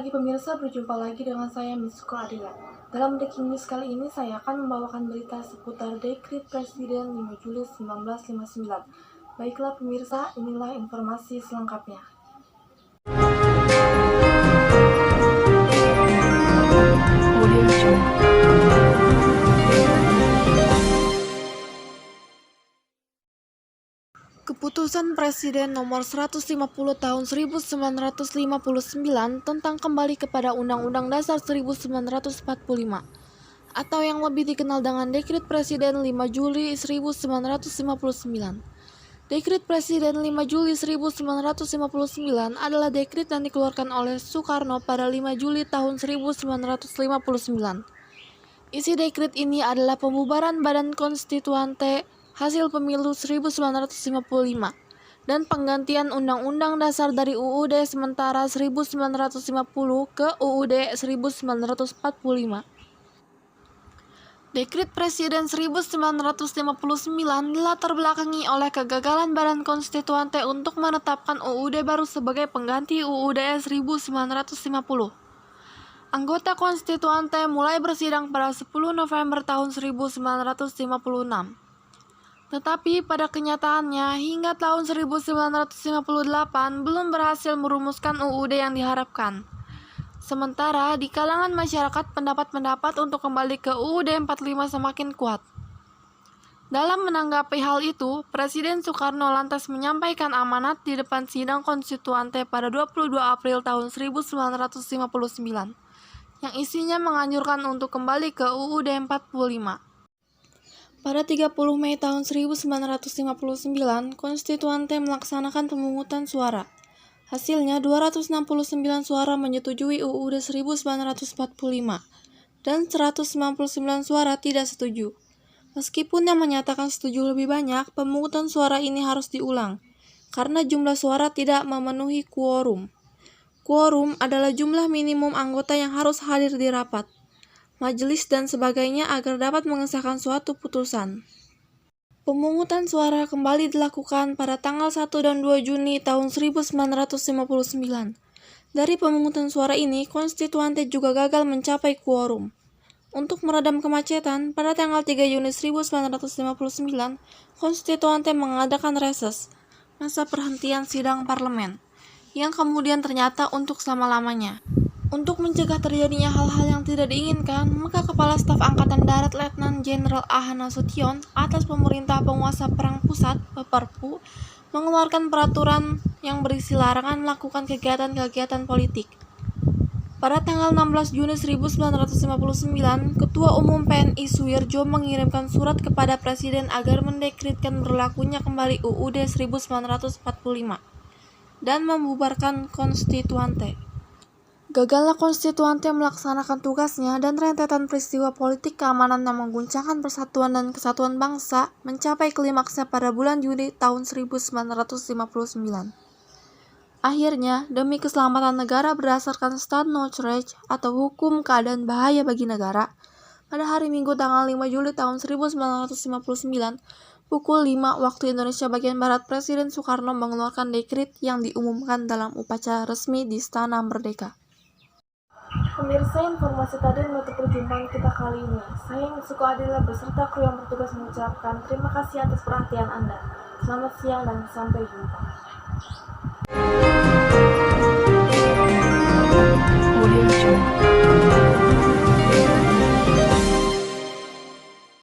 pagi pemirsa, berjumpa lagi dengan saya Mitsuko Adila. Dalam Breaking News kali ini saya akan membawakan berita seputar Dekrit Presiden 5 Juli 1959. Baiklah pemirsa, inilah informasi selengkapnya. Keputusan Presiden nomor 150 tahun 1959 tentang kembali kepada Undang-Undang Dasar 1945 atau yang lebih dikenal dengan Dekrit Presiden 5 Juli 1959. Dekrit Presiden 5 Juli 1959 adalah dekrit yang dikeluarkan oleh Soekarno pada 5 Juli tahun 1959. Isi dekrit ini adalah pembubaran Badan Konstituante hasil pemilu 1955 dan penggantian Undang-Undang Dasar dari UUD sementara 1950 ke UUD 1945. Dekrit Presiden 1959 dilatar belakangi oleh kegagalan Badan Konstituante untuk menetapkan UUD baru sebagai pengganti UUD 1950. Anggota Konstituante mulai bersidang pada 10 November tahun 1956. Tetapi pada kenyataannya, hingga tahun 1958 belum berhasil merumuskan UUD yang diharapkan. Sementara di kalangan masyarakat pendapat untuk kembali ke UUD 45 semakin kuat. Dalam menanggapi hal itu, Presiden Soekarno lantas menyampaikan amanat di depan sidang konstituante pada 22 April tahun 1959, yang isinya menganjurkan untuk kembali ke UUD 45. Pada 30 Mei tahun 1959, konstituante melaksanakan pemungutan suara. Hasilnya 269 suara menyetujui UUD 1945 dan 199 suara tidak setuju. Meskipun yang menyatakan setuju lebih banyak, pemungutan suara ini harus diulang karena jumlah suara tidak memenuhi quorum. Quorum adalah jumlah minimum anggota yang harus hadir di rapat, majelis dan sebagainya agar dapat mengesahkan suatu putusan. Pemungutan suara kembali dilakukan pada tanggal 1 dan 2 Juni tahun 1959. Dari pemungutan suara ini, konstituante juga gagal mencapai quorum. Untuk meredam kemacetan, pada tanggal 3 Juni 1959, konstituante mengadakan reses, masa perhentian sidang parlemen, yang kemudian ternyata untuk selama-lamanya. Untuk mencegah terjadinya hal-hal yang tidak diinginkan, maka Kepala Staf Angkatan Darat Letnan Jenderal A.H. Nasution atas pemerintah penguasa perang pusat (Perpu) mengeluarkan peraturan yang berisi larangan melakukan kegiatan-kegiatan politik. Pada tanggal 16 Juni 1959, Ketua Umum PNI Suwirjo mengirimkan surat kepada Presiden agar mendekretkan berlakunya kembali UUD 1945 dan membubarkan konstituante. Gagalnya konstituante melaksanakan tugasnya dan rentetan peristiwa politik keamanan yang mengguncangkan persatuan dan kesatuan bangsa mencapai klimaksnya pada bulan Juni tahun 1959. Akhirnya, demi keselamatan negara berdasarkan State Notrecht atau hukum keadaan bahaya bagi negara, pada hari Minggu tanggal 5 Juli tahun 1959, pukul 5 waktu Indonesia bagian Barat, Presiden Soekarno mengeluarkan dekrit yang diumumkan dalam upacara resmi di Istana Merdeka. Pemirsa, informasi tadi menutup perjumpaan kita kali ini. Saya Mitsuko Adila beserta kru yang bertugas mengucapkan terima kasih atas perhatian Anda. Selamat siang dan sampai jumpa.